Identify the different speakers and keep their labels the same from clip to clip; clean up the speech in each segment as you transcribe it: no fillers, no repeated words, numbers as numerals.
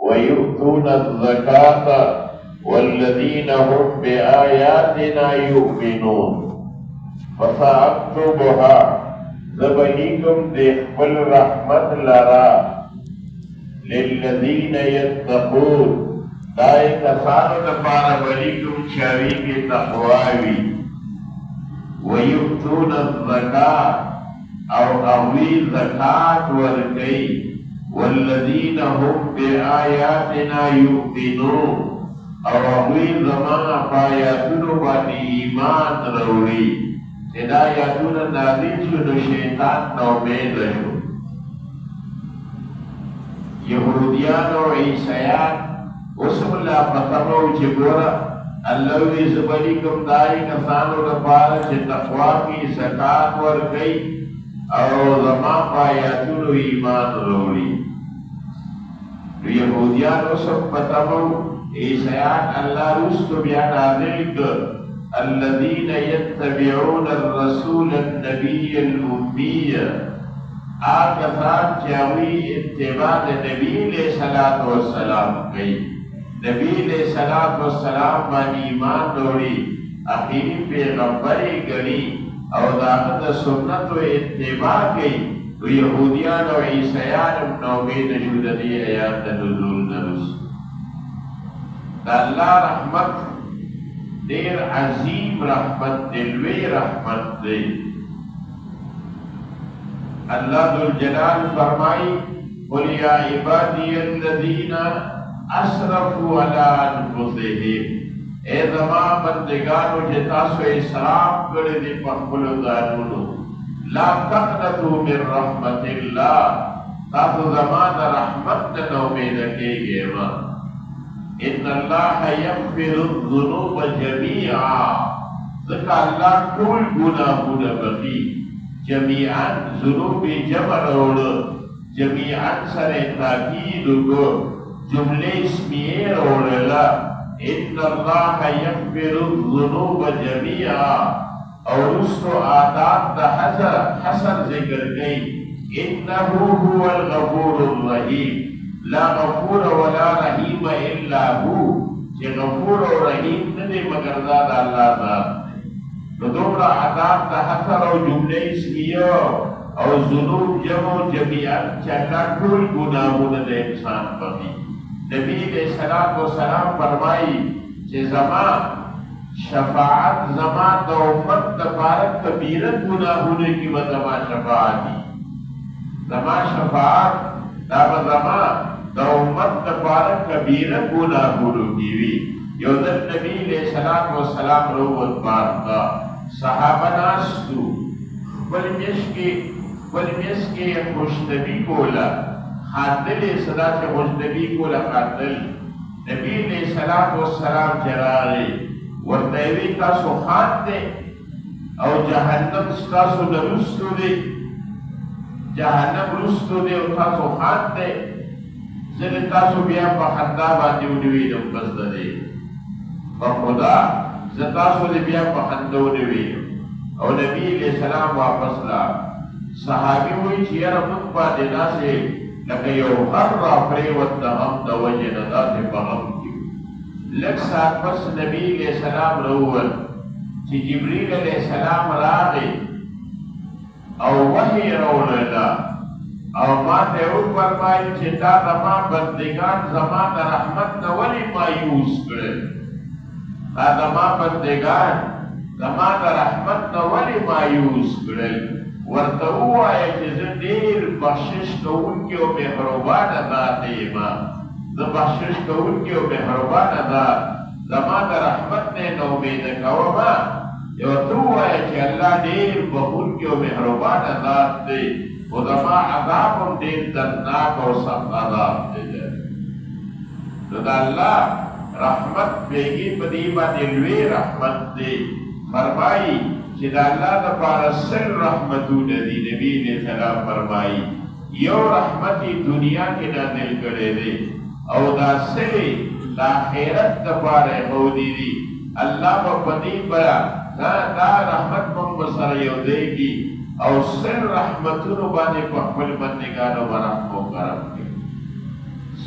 Speaker 1: ويؤتون الزكاة والذين هم بآياتنا يؤمنون فسأكتبها زبنيكم دخل رحمت لرا للذين يتقون دائے کسانو دپارا بلیکم چاوی کی تقواوی ویؤتون الزکاة او اوی زکاة ورکی والذین هم بآیاتنا یؤمنون او اوی زمان پایاتونو بانی ایمان روڑی چدا آیاتون نازل شدو شیطان نومید شو یہودیان و عیسیان اسم اللہ پتمو چی گورا اللہ وی زبلیکم دائی کسانو دپارا چی تقوی کی زکاة ورکی او زمان پایاتونو ایمان روڑی یہودیان اسم پتمو عیسیان اللہ رستو بیان نازل کر الذين يتبعون الرسول النبي الأمي آکسان چاوی اتباع نبی علیہ الصلوۃ والسلام کئی نبی علیہ الصلوۃ والسلام بانی ایمان دوڑی آخری پیغمبری گری او داخل سنت و اتباع کئی تو یہودیان و عیسیان نومید شددی آیات نزول نرس دا اللہ رحمت دیر عظیم رحمت دلوی رحمت دے اللہ ذوالجلال فرمائی قل یا عبادی الذین اسرفوا علی انفسہم اے زمان بندگانو جتاسو اسراف کرے دی پخبل دانونو لا تقنطوا من رحمت اللہ تاسو زمان رحمت نومید کے گئے ان اللہ یغفر الذنوب جميعا ذکا اللہ کل گناہون بخی جميعا ذنوب جمع روڑ جميعا سر تاکید کو جملے اسمیہ روڑلا ان اللہ یغفر الذنوب جميعا اور اس کو آداب دا حسر ذکر گئی انہو هو الغفور الرحیم لا غفور ولا رحیم الا ہو کہ غفور و رحیم ندے مگر ذات اللہ ذات تو دوبرا عذاب تا حسر و جملے اسمیہ اور ذنوب جمع جمعیت چاہتا کل گناہون دے انسان پاکی نبی علیہ السلام فرمائی کہ زمان شفاعت زمان دا امت دفارت کبیرت گناہون کی زمان شفاعتی زمان شفاعت دا زمان دا امت دفارت کبیرت گناہون کیوی یودن نبی علیہ السلام روت بارتا صحابہ ناستو ولمیش کے خوشنبی کولا خاندل صدا سے خوشنبی کولا خاندل نبی علیہ السلام جرارے ورنوی تاسو خان دے او جہنم ستاسو نرستو دے جہنم رستو دے او تاسو خان دے زل تاسو بیا پا خندا باندی اونوی دم بزد دے فخدا زتاسو دے بیا پا خندا اونوی او نبی علیہ السلام واپس لا صحابی ہوئی چیر مقبا دینا سے لکہ یو غر را پریوت دا غم دا وجہ ندا سے بغم کیو لک ساتھ پس نبی علیہ السلام روول چی جبریل علیہ السلام راغی او وحی رولنا او ما تے او فرمائی چی تا زمان بندگان زمان دا رحمت نولی مایوس کرے تا زمان بندگان زمان دا رحمت نولی مایوس کرے ورطاو آئے چیزن دیر بخشش کون کے او محروبان ذات ایمان دا بخشش کون کے او محروبان ذات زمان دا رحمت نے نومید کوا یو تو آئے چی اللہ دیر بخون کے او محروبان ذات دے و زمان عذابم دیر دردناک اور سخت عذاب دے جائے تو دا اللہ رحمت بیگی بدیبہ دلوی رحمت دے فرمائی کہ دا اللہ دا پارسل رحمتو ندی نبی نے سلام فرمائی یو رحمتی دنیا کے نازل کرے دے او دا سلی دا خیرت دا پارے خودی دی اللہ با پدی برا دا رحمت ممبسر یو دے گی او سل رحمتو نبانے پخبل بندگانو برحمو کرم کے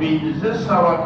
Speaker 1: 1500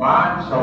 Speaker 1: 500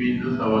Speaker 1: 1500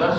Speaker 1: 10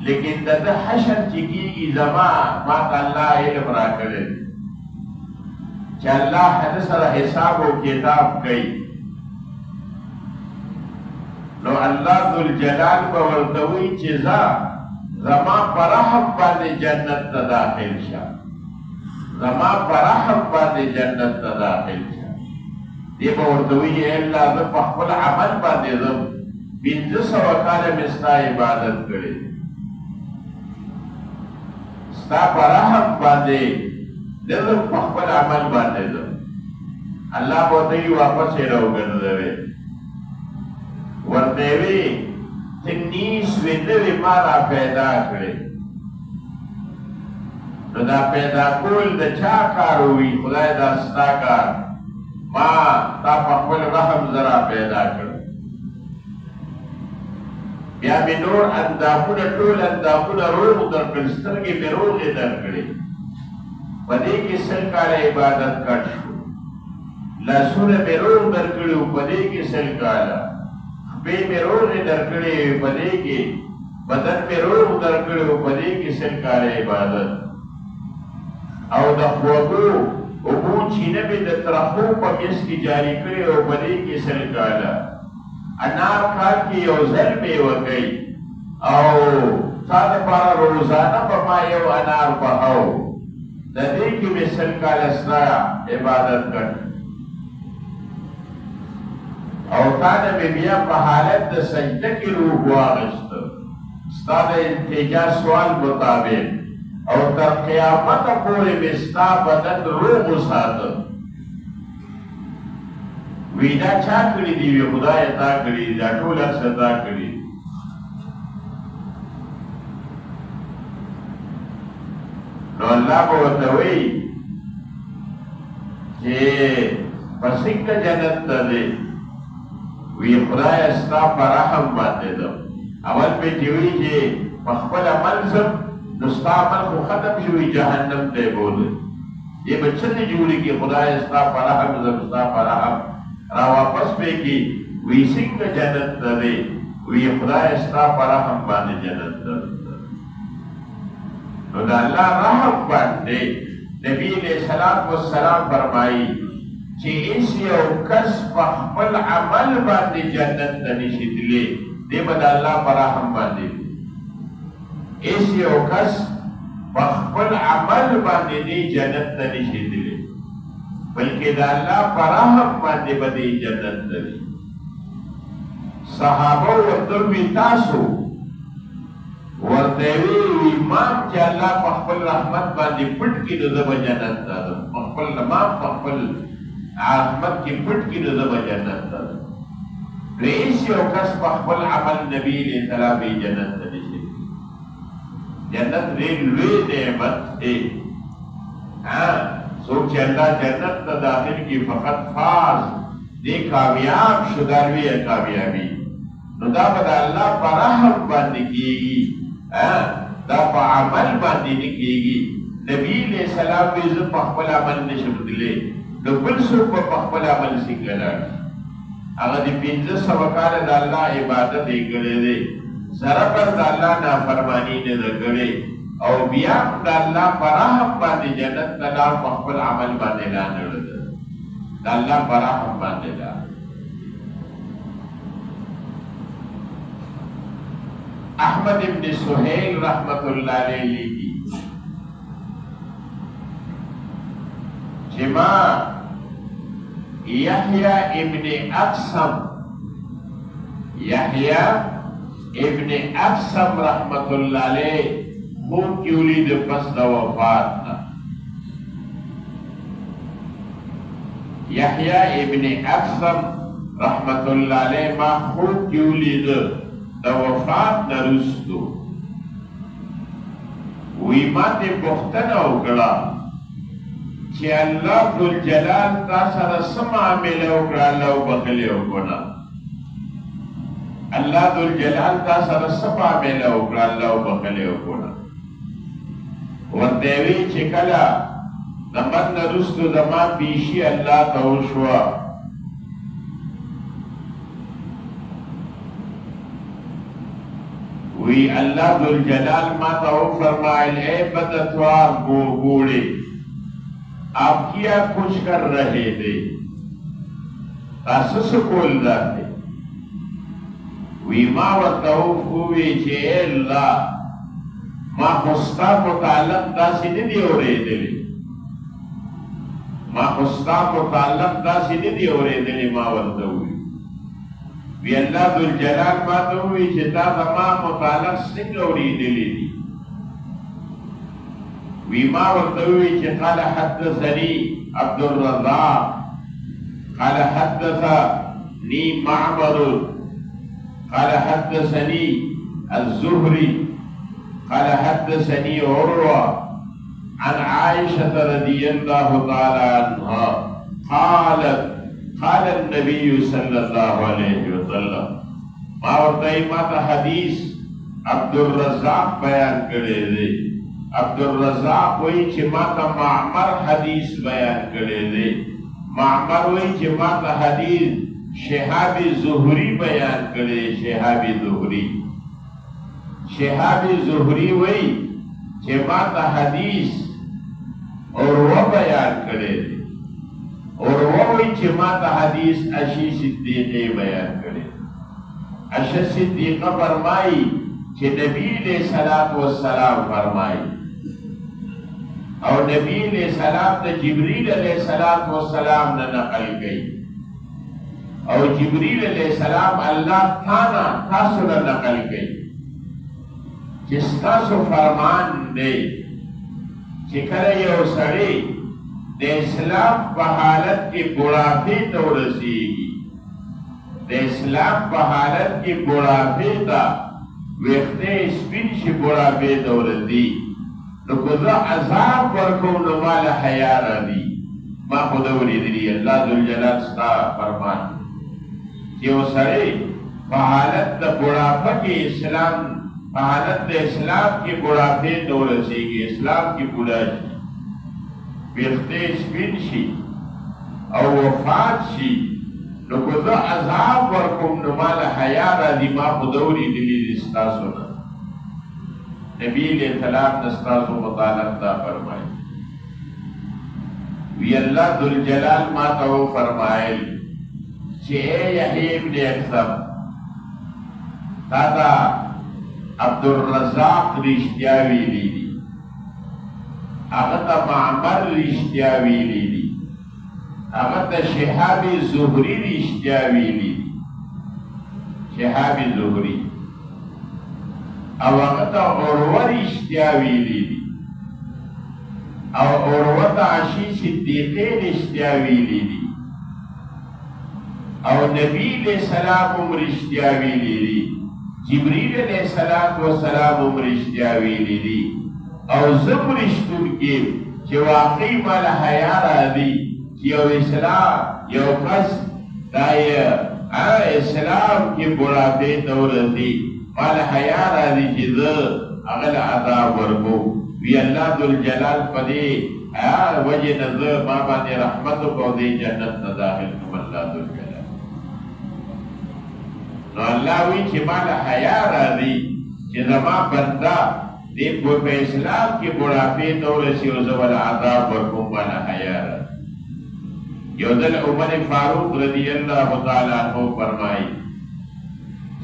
Speaker 1: لیکن د حشر چې کېږي زما ما ته الله علم راکړی چې الله هغه سره حساب او کتاب کوي نو الله ذوالجلال به ورته وایي چې زما په رحم باندې جنت ته داخل شه زما په رحم باندې جنت ته داخل شه دی به ورته وایي ای الله زه په خپل عمل باندې ځم 500 کاله مې ستا عبادت کړی ستا په رحم باندې زه په خپل عمل باندې ځم الله به ورته وایي واپس یې راوګرځوې ورته وی چې نیسوې نوې ما را پیدا کړې نو دا پیدا کول د چا کار وي خدای دا ستا کار ما تا په خپل رحم زرا پیدا کړ بیا مې نور اندامونه ټول اندامونه روغ درکړل سترګې مې روغې درکړې په دې کې 100 کاله عبادت کړ شو لاسونه مې روغ درکړي په دې کې 100 کاله بے میں روح درکڑے پدے کے بدن میں روح درکڑے پدے کے سرکار عبادت او دا خوابو ابو چینه میں دا ترخو پمیس کی جاری کرے او پدے کے سرکالا انار کھال کی او ذر میں وگئی او ساد پارا روزانہ پما یو انار پہاو دا دے کی میں سرکال اسرا عبادت کر او تانا میں بیا پا حالت دا سجدہ کی روح واغشت ستا دا انتجا سوال مطابق او تر قیامت پوری میں ستا بدن روح سات ویدا چا کری دیوی خدای تا کری دا طول اکسر تا کری نو اللہ بہتوئی کہ پسنگ جنت تا دے وی خدای استا پر رحم باندې دم اول په دیوی چې خپل عمل زم نو ستا عمل خو ختم شوی جهنم ته بوله یہ بچن جوړي کې خدای استا پر رحم زم ستا پر رحم را واپس به کې وی څنګه جنت ته وی خدای استا پر رحم باندې جنت ته نو دا الله رحم باندې نبی علیہ الصلوۃ والسلام فرمایي چې ایس یو کس په خپل عمل باندې جنت ته نشي تللی دی به د الله په رحم باندې ایس یو کس په خپل عمل باندې دی جنت ته نشي تللی بلکې د الله په رحم باندې به دی جنت ته ځي صحابه ورته وی تاسو ورته وی ایمان چې الله په خپل رحمت باندې پټ کړي د جنت ته په خپل نام په خپل عظمت کی پٹ کی نظم جنت تا ریس یو کس پا خپل عمل نبی علیہ السلام جنت تا نشی جنت ریل وی نعمت ہے سوچ اللہ جنت تا داخل کی فقط فاز دے کامیاب شداروی ہے کامیابی نو دا بدا اللہ پا رحم باندی کیگی دا پا عمل باندی نکیگی نبی علیہ السلام بیزم پا خپل عمل نشم دلے نو بل څوک په خپل عمل څنګه لاړ هغه د 500 کاله د الله عبادت یې کړی دی سره پر د الله نافرمانی نه کړی او بیا د الله په رحم باندې جنت ته لاړ په خپل عمل باندې لاندې د الله په رحم باندې لاړ احمد ابن سہیل رحمت اللہ علیہ لیکي چې ما یحیی ابن اقسم رحمت اللہ علیہ خوب کی ولید پس دا وفاتنا یحیی ابن اقسم رحمت اللہ علیہ ما خوب کی ولید دا وفات نرستو وی ما تے بختنا اکڑا کہ اللہ ذوالجلال تا سر سما عملے اکڑا اللہ بخلے اکڑا اللہ ذوالجلال تا سر سما عملے اکڑا اللہ بخلے اکڑا ورطیوی چکلا دمن نرستو دمان پیشی اللہ توشوا وی وی اللہ ذوالجلال ما تا وہ فرمائل اے بدتوار بوڑے آپ کیا کچھ کر رہے تھے تاسس کول داتے وی ما ورطاوف ہوئی چھے اے اللہ ما خستا متعلق داسی ندی ہو رہے دلے ما خستا متعلق داسی ندی ہو رہے دلے ما ورطاوی وی اللہ ذوالجلال ما تووی چھے تا ما متعلق سنگوری دلی دی وی ما ورطاوی چھے قال حدثنی عبد الرزاق قال حدثنی معمر قال حدثني الزهري قال حدثني عروة عن عائشة رضي الله تعالى عنها قالت قال النبي صلى الله عليه وسلم ما ورطائی ماتا حدیث عبد الرزاق بیان کرے دے عبد الرزاق وہی چھے ماتا معمر حدیث بیان کرے دے معمر وہی چھے ماتا حدیث شہاب زہری بیان کرے شہاب زہری وہی چھے ماتا حدیث اور وہ بیان کرے اور وہ وہی چھے ماتا حدیث اشی صدیقی بیان کرے اشی صدیقہ فرمائی چھے نبی علیہ السلام فرمائی اور نبی علیہ السلام نے جبریل علیہ السلام نے نقل گئی اور جبریل علیہ السلام اللہ تھانا تاسو نے نقل گئی جس تاسو فرمان دے چکر یو سڑی دے اسلام پہالت کی بڑھاپی تو رسیگی دے اسلام پہالت کی بڑھاپی تا ویختے اسپین شی بڑھاپی تو رسی نو کذا عذاب ورکو نمال حیار دی ما خدوری دی اللہ ذوالجلال ستا فرمان کہ وہ سڑے فحالت دا بڑھاپا کی اسلام فحالت دا اسلام کی بڑھاپے دو رسی گی اسلام کی بڑھا شی بیختے سپین شی اور وفات شی نو کذا عذاب ورکم نمال حیار دی ما خدوری دلی دستا سنا نبی علیہ السلام نستاسو مطالب دا فرمائی وی اللہ ذوالجلال ما تو فرمائل چھے یحیی ابن اکثر تاتا عبد الرزاق رشتیاوی لی دی اغتا معمر رشتیاوی لی دی اغتا شہاب زہری رشتیاوی لی دی شہاب زہری او اغتا عروہ رشتیاوی لی دی او عروہ عشی صدیقی رشتیاوی لی دی او نبی علیہ السلام رشتیاوی لی دی جبریل علیہ السلام رشتیاوی لی دی او زم رشتون کی چی واقعی مال حیارہ دی چی او اسلام یو قص دائی اسلام کی بڑھاپے دور دی مال حیارہ دی چی اغل عذاب ورکو وی اللہ ذوالجلال پدی وجہ نظر بابا نے رحمتو کو دی جنت نداخل کم اللہ ذوالجلال نو اللہ وی چی مالا حیاء را دی چی زمان بندہ دی کوئی پہ اسلام کی بڑھاپی دورسی و زوال عذاب ورکم مالا حیاء را یو دل عمر فاروق رضی اللہ تعالیٰ عنہ فرمائی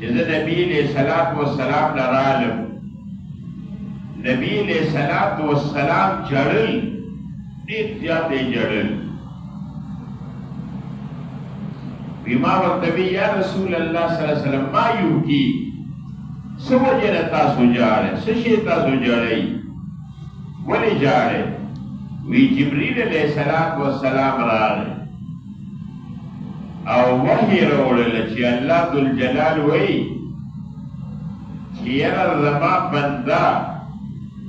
Speaker 1: چی نبی علیہ السلام نرالم نبی علیہ السلام جڑل نیت جاتے جڑل بیما ورطبی یا رسول اللہ صلی اللہ علیہ وسلم ما یو کی سوجن تاسو جارے سشی تاسو جارے ولی جارے وی جبریل علیہ السلام رارے او وحی روڑے چی اللہ ذوالجلال وی چی یر رما بندہ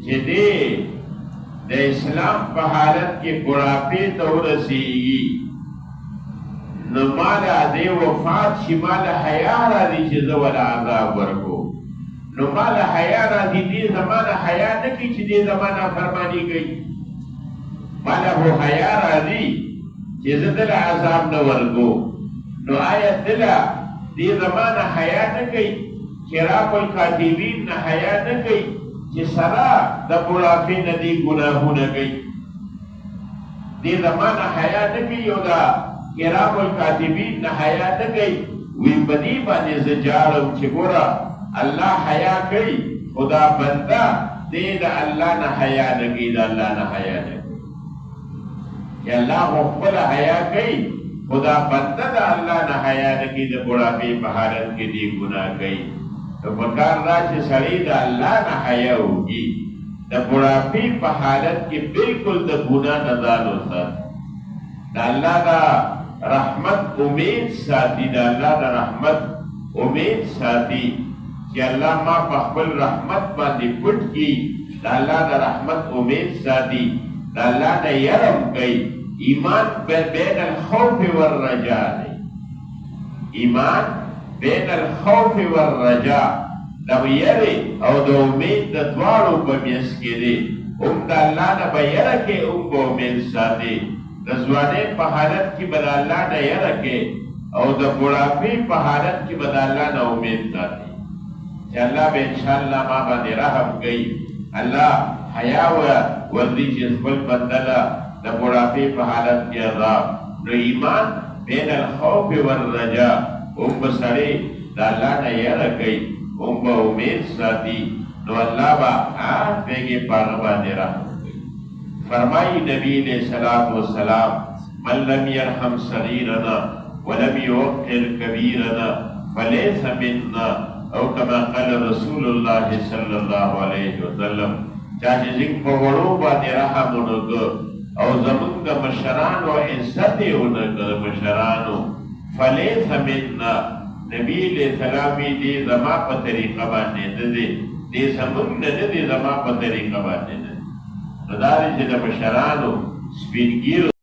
Speaker 1: چی دے اسلام پہ حالت کی بڑھاپے تو رسیگی نو مالا دے وفات شی مالا حیاء را دی چی زوال عذاب ورکو نو مالا حیاء را دی دی زمانہ حیاء نکی چی دی زمانہ فرمانی گئی مالا وہ حیاء را دی چی زدل عذاب نورکو نو آیا دلا دی زمانہ حیاء نکی کرام الکاتبین نه حیا نه کوي چې سره د بوډاپې نه دې ګناهونه کوي دې زمانه حیا نه کوي او دا کرام الکاتبین نه حیا نه کوي وی په دې باندې زه جاړم چې ګوره الله حیا کوي خدا بنده دې د الله نه حیا نه کوي د الله نه حیا نه کوي چې الله خو خپله حیا کوي خدا بنده د الله نه حیا نه کوي د بوډاپې په حالت کې دې ګناه کوي نو پکار دا چې سړی د الله نه حیا وکړي د بوډاپې په حالت کې بالکل د ګناه نه ځان وساتي د الله د رحمت امید ساتي د الله د رحمت امید ساتي چې الله ما په خپل رحمت باندې پټ کړي د الله د رحمت امید ساتي د الله نه یرم کوي ایمان بین الخوف والرجاء دی ایمان بین الخوف والرجاء د یری او د امید د دواړو په منځ کې دی هم د الله نه به یره کې هم به امید ساتي د ځوانۍ په حالت کې به د الله نه یره کې او د بوډاپې په حالت کې به د الله نه امید ساتي چې الله به انشاءالله ما باندې رحم کوي الله حیا ورځي چې خپل بنده له د بوډاپې په حالت کې عذاب نو ایمان بین الخوف والرجاء هم به سړی د الله نه یره کوي هم به امید ساتي نو الله به هغې په هغه باندې رحم کوي فرمایي نبی علیہ الصلاۃ والسلام من لم يرحم صغیرنا ولم يوقر کبیرنا فلیس منا او کما قال رسول الله صلی الله علیه وسلم چا چې زموږ په وړو باندې رحم ونه کړ او زموږ د مشرانو عزت یې ونه کړ د مشرانو فلیس منا نبی علیہ السلام دې زما په طریقه باندې نه دی دې زموږ نه دی زما په طریقه باندې نه نو دا چې د مشرانو سپین ګیرو